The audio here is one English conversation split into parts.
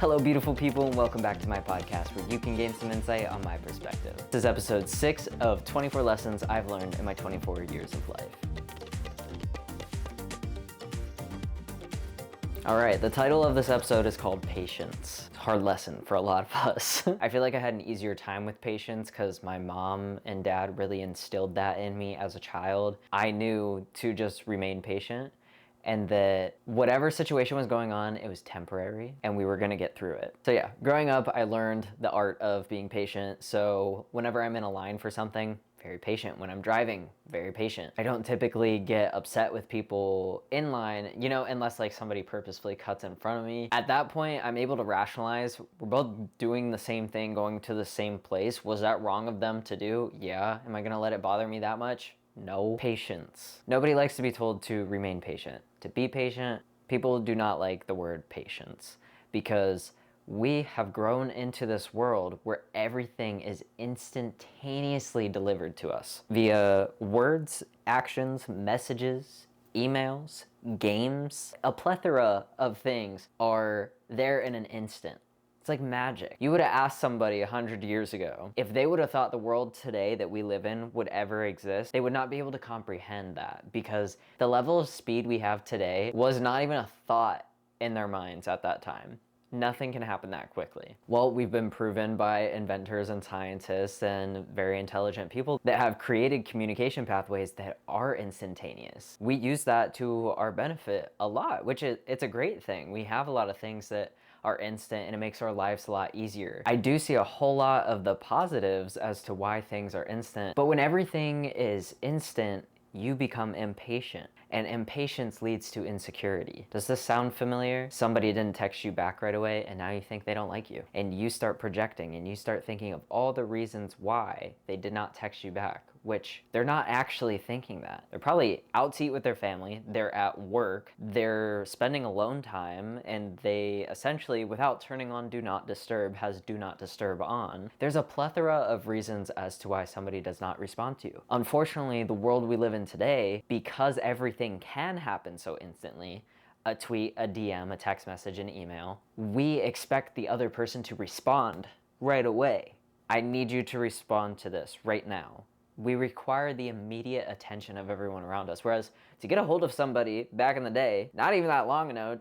Hello, beautiful people, and welcome back to my podcast where you can gain some insight on my perspective. This is episode 6 of 24 lessons I've learned in my 24 years of life. All right, the title of this episode is called Patience. It's a hard lesson for a lot of us. I feel like I had an easier time with patience because my mom and dad really instilled that in me as a child. I knew to just remain patient and that whatever situation was going on, it was temporary and we were gonna get through it. So yeah, growing up, I learned the art of being patient. So whenever I'm in a line for something, very patient. When I'm driving, very patient. I don't typically get upset with people in line, unless like somebody purposefully cuts in front of me. At that point, I'm able to rationalize, we're both doing the same thing, going to the same place. Was that wrong of them to do? Yeah. Am I gonna let it bother me that much? No. Patience. Nobody likes to be told to remain patient. To be patient, people do not like the word patience because we have grown into this world where everything is instantaneously delivered to us via words, actions, messages, emails, games. A plethora of things are there in an instant. It's like magic. You would have asked somebody 100 years ago if they would have thought the world today that we live in would ever exist. They would not be able to comprehend that because the level of speed we have today was not even a thought in their minds at that time. Nothing can happen that quickly. Well, we've been proven by inventors and scientists and very intelligent people that have created communication pathways that are instantaneous. We use that to our benefit a lot, which it's a great thing. We have a lot of things that are instant and it makes our lives a lot easier. I do see a whole lot of the positives as to why things are instant, but when everything is instant, you become impatient. And impatience leads to insecurity. Does this sound familiar? Somebody didn't text you back right away and now you think they don't like you. And you start projecting and you start thinking of all the reasons why they did not text you back, which they're not actually thinking that. They're probably out to eat with their family, they're at work, they're spending alone time, and they essentially, without turning on Do Not Disturb, has Do Not Disturb on. There's a plethora of reasons as to why somebody does not respond to you. Unfortunately, the world we live in today, because everything can happen so instantly, a tweet, a DM, a text message, an email, we expect the other person to respond right away. I need you to respond to this right now. We require the immediate attention of everyone around us. Whereas to get a hold of somebody back in the day, not even that long ago,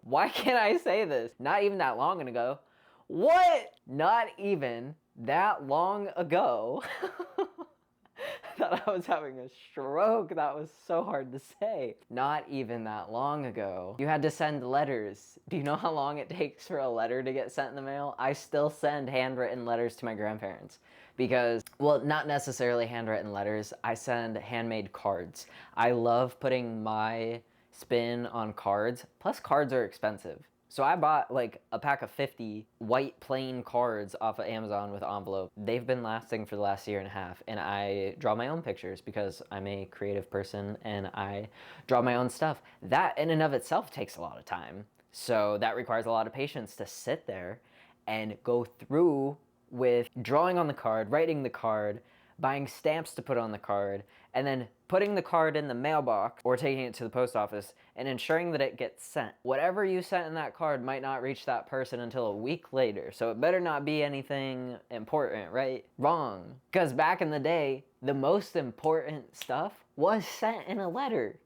why can't I say this? Not even that long ago. What? Not even that long ago. I thought I was having a stroke. That was so hard to say. Not even that long ago, you had to send letters. Do you know how long it takes for a letter to get sent in the mail? I still send handwritten letters to my grandparents because, well, not necessarily handwritten letters. I send handmade cards. I love putting my spin on cards. Plus, cards are expensive. So I bought like a pack of 50 white plain cards off of Amazon with envelope. They've been lasting for the last year and a half, and I draw my own pictures because I'm a creative person and I draw my own stuff. That in and of itself takes a lot of time. So that requires a lot of patience to sit there and go through with drawing on the card, writing the card, buying stamps to put on the card, and then putting the card in the mailbox or taking it to the post office and ensuring that it gets sent. Whatever you sent in that card might not reach that person until a week later, so it better not be anything important, right? Wrong. Because back in the day, the most important stuff was sent in a letter.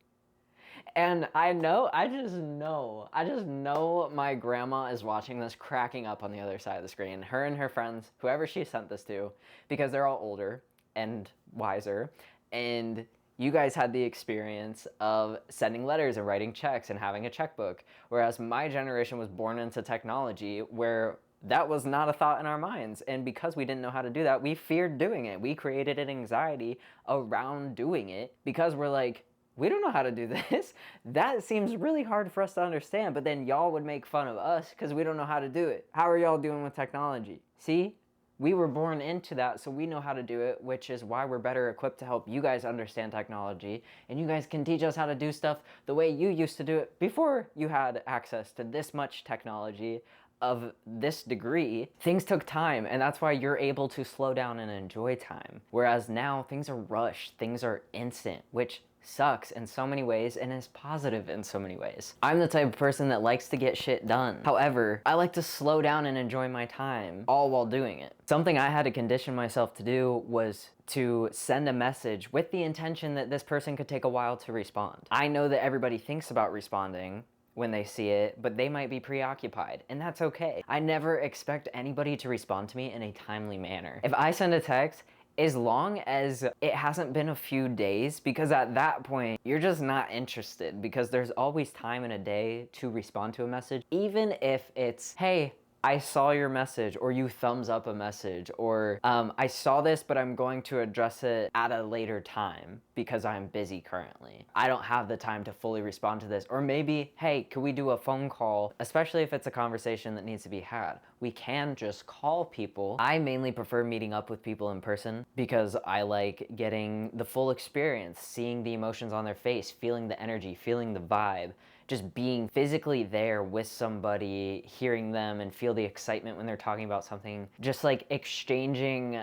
And I just know my grandma is watching this cracking up on the other side of the screen. Her and her friends, whoever she sent this to, because they're all older and wiser, and you guys had the experience of sending letters and writing checks and having a checkbook, whereas my generation was born into technology where that was not a thought in our minds. And because we didn't know how to do that, we feared doing it. We created an anxiety around doing it because we're like, we don't know how to do this. That seems really hard for us to understand, but then y'all would make fun of us because we don't know how to do it. How are y'all doing with technology? See? We were born into that, so we know how to do it, which is why we're better equipped to help you guys understand technology, and you guys can teach us how to do stuff the way you used to do it before you had access to this much technology of this degree. Things took time, and that's why you're able to slow down and enjoy time. Whereas now, things are rushed, things are instant, which sucks in so many ways and is positive in so many ways. I'm the type of person that likes to get shit done. However, I like to slow down and enjoy my time, all while doing it. Something I had to condition myself to do was to send a message with the intention that this person could take a while to respond. I know that everybody thinks about responding when they see it, but they might be preoccupied, and that's okay. I never expect anybody to respond to me in a timely manner. If I send a text, as long as it hasn't been a few days, because at that point, you're just not interested, because there's always time in a day to respond to a message, even if it's, hey, I saw your message, or you thumbs up a message, or I saw this, but I'm going to address it at a later time because I'm busy currently. I don't have the time to fully respond to this. Or maybe, hey, could we do a phone call? Especially if it's a conversation that needs to be had. We can just call people. I mainly prefer meeting up with people in person because I like getting the full experience, seeing the emotions on their face, feeling the energy, feeling the vibe, just being physically there with somebody, hearing them and feel the excitement when they're talking about something, just like exchanging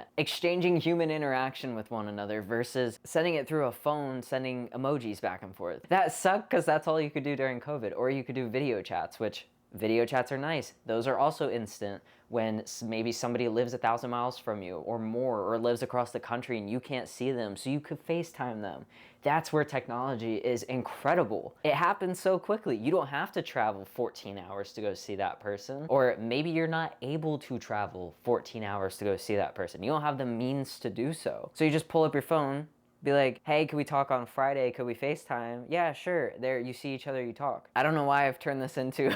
human interaction with one another versus sending it through a phone, sending emojis back and forth. That sucked because that's all you could do during COVID. Or you could do video chats, which video chats are nice. Those are also instant when maybe somebody lives 1,000 miles from you or more, or lives across the country and you can't see them, so you could FaceTime them. That's where technology is incredible. It happens so quickly. You don't have to travel 14 hours to go see that person. Or maybe you're not able to travel 14 hours to go see that person. You don't have the means to do so. So you just pull up your phone, be like, hey, can we talk on Friday? Could we FaceTime? Yeah, sure. There, you see each other, you talk. I don't know why I've turned this into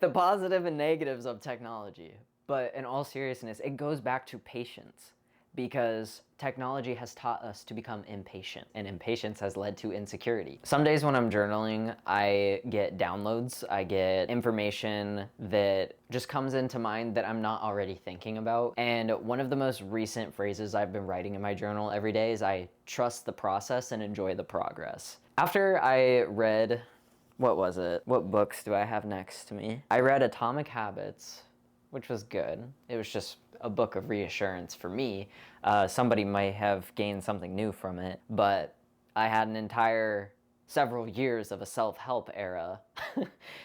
the positive and negatives of technology. But in all seriousness, it goes back to patience. Because technology has taught us to become impatient, and impatience has led to insecurity. Some days when I'm journaling, I get downloads, I get information that just comes into mind that I'm not already thinking about. And one of the most recent phrases I've been writing in my journal every day is, I trust the process and enjoy the progress. After I read, what was it? What books do I have next to me? I read Atomic Habits, which was good. It was just a book of reassurance for me. Somebody might have gained something new from it, but I had an entire several years of a self-help era.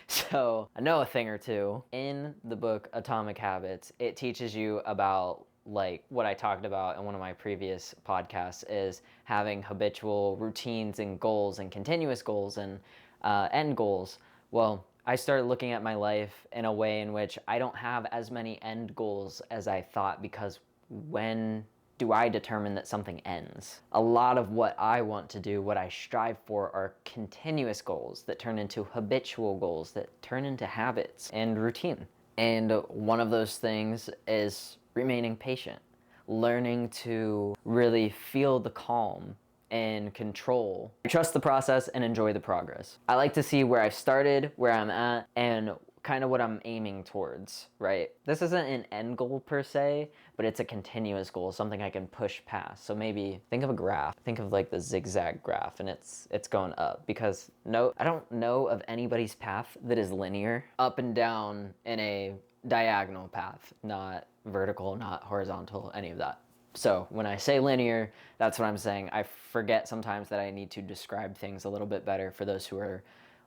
So I know a thing or two. In the book Atomic Habits, it teaches you about like what I talked about in one of my previous podcasts, is having habitual routines and goals and continuous goals and end goals. Well, I started looking at my life in a way in which I don't have as many end goals as I thought, because when do I determine that something ends? A lot of what I want to do, what I strive for, are continuous goals that turn into habitual goals that turn into habits and routine. And one of those things is remaining patient, learning to really feel the calm and control. I trust the process and enjoy the progress. I like to see where I've started, where I'm at, and kind of what I'm aiming towards, right? This isn't an end goal per se, but it's a continuous goal, something I can push past. So maybe think of a graph. Think of like the zigzag graph, and it's going up, because I don't know of anybody's path that is linear up and down in a diagonal path, not vertical, not horizontal, any of that. So when I say linear, that's what I'm saying. I forget sometimes that I need to describe things a little bit better for those who are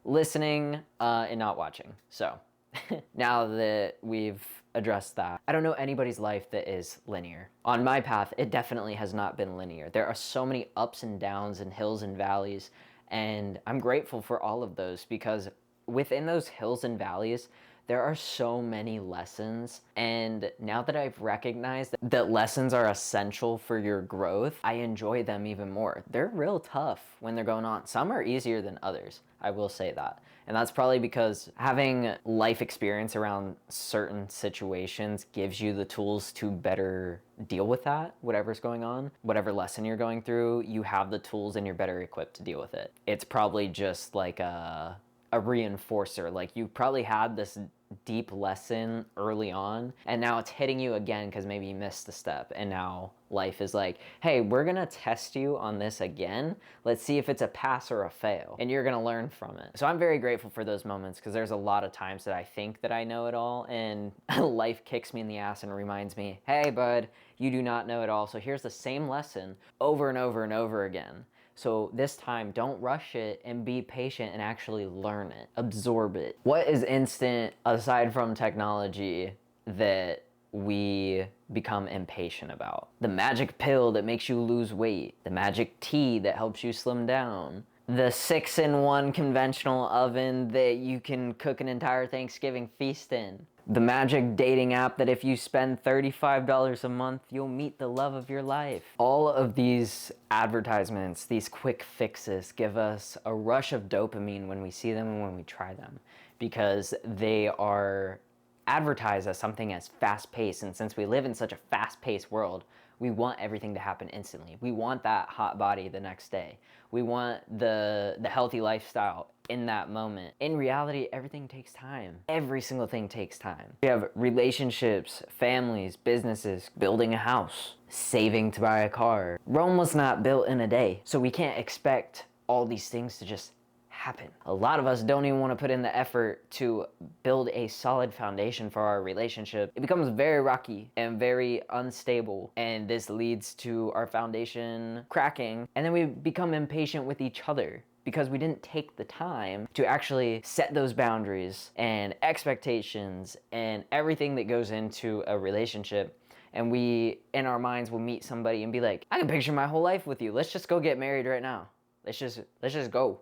listening and not watching. So now that we've addressed that, I don't know anybody's life that is linear. On my path, it definitely has not been linear. There are so many ups and downs and hills and valleys, and I'm grateful for all of those, because within those hills and valleys, there are so many lessons, and now that I've recognized that lessons are essential for your growth, I enjoy them even more. They're real tough when they're going on. Some are easier than others, I will say that. And that's probably because having life experience around certain situations gives you the tools to better deal with that, whatever's going on. Whatever lesson you're going through, you have the tools and you're better equipped to deal with it. It's probably just like a reinforcer. Like you probably had this deep lesson early on, and now it's hitting you again because maybe you missed a step, and now life is like, hey, we're gonna test you on this again. Let's see if it's a pass or a fail, and you're gonna learn from it. So I'm very grateful for those moments, because there's a lot of times that I think that I know it all, and life kicks me in the ass and reminds me, hey bud, you do not know it all, so here's the same lesson over and over and over again. So this time, don't rush it and be patient and actually learn it, absorb it. What is instant aside from technology that we become impatient about? The magic pill that makes you lose weight, the magic tea that helps you slim down, the 6-in-1 conventional oven that you can cook an entire Thanksgiving feast in, the magic dating app that if you spend $35 a month, you'll meet the love of your life. All of these advertisements, these quick fixes, give us a rush of dopamine when we see them and when we try them, because they are advertised as something as fast-paced. And since we live in such a fast-paced world, we want everything to happen instantly. We want that hot body the next day. We want the healthy lifestyle in that moment. In reality, everything takes time. Every single thing takes time. We have relationships, families, businesses, building a house, saving to buy a car. Rome was not built in a day, so we can't expect all these things to just happen. A lot of us don't even want to put in the effort to build a solid foundation for our relationship. It becomes very rocky and very unstable, and this leads to our foundation cracking, and then we become impatient with each other because we didn't take the time to actually set those boundaries and expectations and everything that goes into a relationship. And we, in our minds, will meet somebody and be like, I can picture my whole life with you. Let's just go get married right now. Let's just go.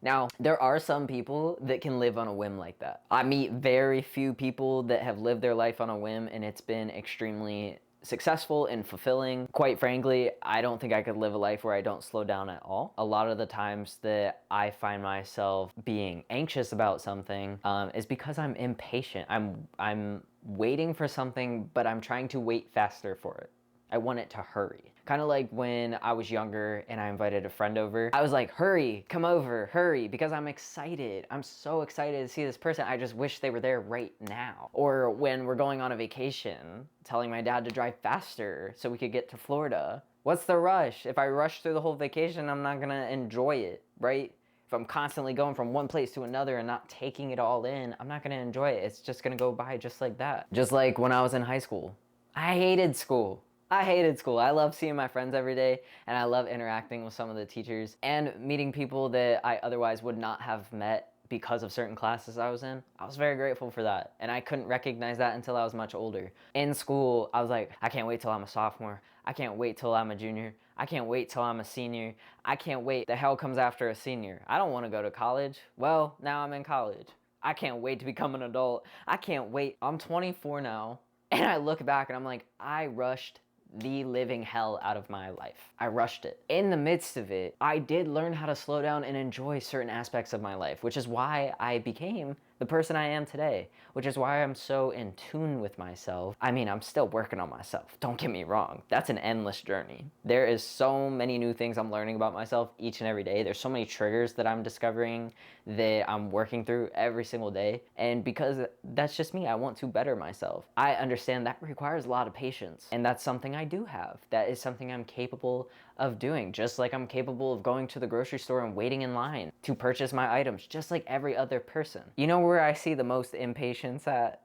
Now, there are some people that can live on a whim like that. I meet very few people that have lived their life on a whim and it's been extremely successful and fulfilling. Quite frankly, I don't think I could live a life where I don't slow down at all. A lot of the times that I find myself being anxious about something is because I'm impatient. I'm waiting for something, but I'm trying to wait faster for it. I want it to hurry. Kind of like when I was younger and I invited a friend over. I was like, hurry, come over, hurry, because I'm excited. I'm so excited to see this person. I just wish they were there right now. Or when we're going on a vacation, telling my dad to drive faster so we could get to Florida. What's the rush? If I rush through the whole vacation, I'm not gonna enjoy it, right? If I'm constantly going from one place to another and not taking it all in, I'm not gonna enjoy it. It's just gonna go by just like that. Just like when I was in high school. I hated school. I love seeing my friends every day, and I love interacting with some of the teachers and meeting people that I otherwise would not have met because of certain classes I was in. I was very grateful for that, and I couldn't recognize that until I was much older. In school, I was like, I can't wait till I'm a sophomore. I can't wait till I'm a junior. I can't wait till I'm a senior. I can't wait. The hell comes after a senior? I don't want to go to college. Well, now I'm in college. I can't wait to become an adult. I can't wait. I'm 24 now, and I look back and I'm like, I rushed the living hell out of my life. I rushed it. In the midst of it, I did learn how to slow down and enjoy certain aspects of my life, which is why I became the person I am today, which is why I'm so in tune with myself. I mean, I'm still working on myself. Don't get me wrong. That's an endless journey. There is so many new things I'm learning about myself each and every day. There's so many triggers that I'm discovering that I'm working through every single day. And because that's just me, I want to better myself. I understand that requires a lot of patience, and that's something I do have. That is something I'm capable of doing, just like I'm capable of going to the grocery store and waiting in line to purchase my items, just like every other person. You know where I see the most impatience at?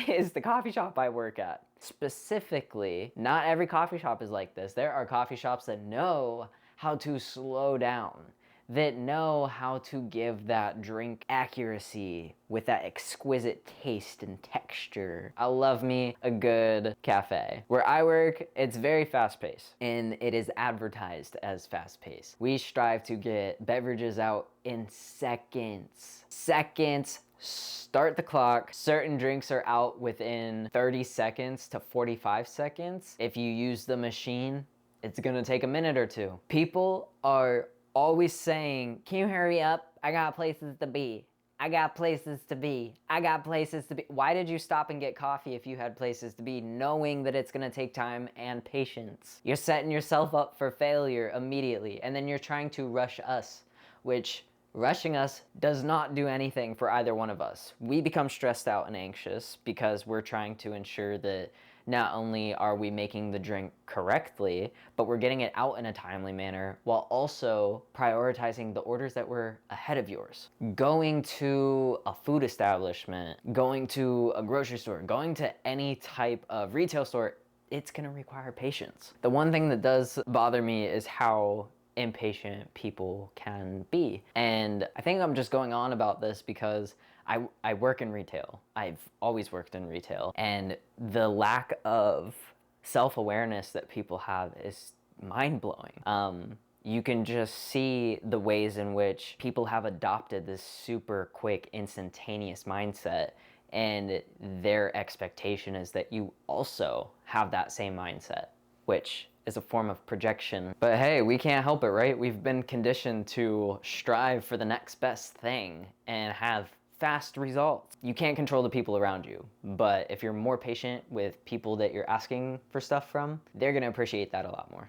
Is the coffee shop I work at. Specifically, not every coffee shop is like this. There are coffee shops that know how to slow down, that know how to give that drink accuracy with that exquisite taste and texture. I love me a good cafe. Where I work, it's very fast-paced, and it is advertised as fast-paced. We strive to get beverages out in seconds. Seconds. Start the clock. Certain drinks are out within 30 seconds to 45 seconds. If you use the machine, it's gonna take a minute or two. People are always saying, can you hurry up? I got places to be. I got places to be. I got places to be. Why did you stop and get coffee if you had places to be, knowing that it's gonna take time and patience? You're setting yourself up for failure immediately, and then you're trying to rush us, which rushing us does not do anything for either one of us. We become stressed out and anxious because we're trying to ensure that not only are we making the drink correctly, but we're getting it out in a timely manner while also prioritizing the orders that were ahead of yours. Going to a food establishment, going to a grocery store, going to any type of retail store, it's gonna require patience. The one thing that does bother me is how impatient people can be. And I think I'm just going on about this because I work in retail. I've always worked in retail. And the lack of self-awareness that people have is mind-blowing. You can just see the ways in which people have adopted this super quick, instantaneous mindset, and their expectation is that you also have that same mindset, which is a form of projection. But hey, we can't help it, right? We've been conditioned to strive for the next best thing and have fast results. You can't control the people around you, but if you're more patient with people that you're asking for stuff from, they're gonna appreciate that a lot more.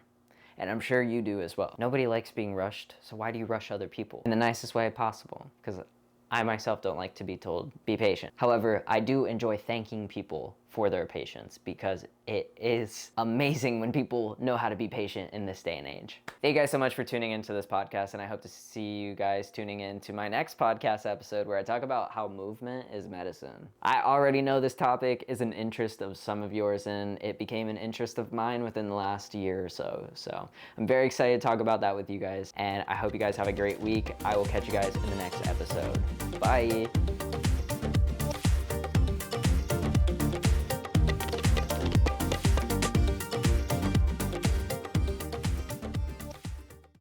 And I'm sure you do as well. Nobody likes being rushed, so why do you rush other people? In the nicest way possible, because I myself don't like to be told, be patient. However, I do enjoy thanking people for their patience because it is amazing when people know how to be patient in this day and age. Thank you guys so much for tuning into this podcast, and I hope to see you guys tuning in to my next podcast episode where I talk about how movement is medicine. I already know this topic is an interest of some of yours, and it became an interest of mine within the last year or so. So I'm very excited to talk about that with you guys, and I hope you guys have a great week. I will catch you guys in the next episode. Bye.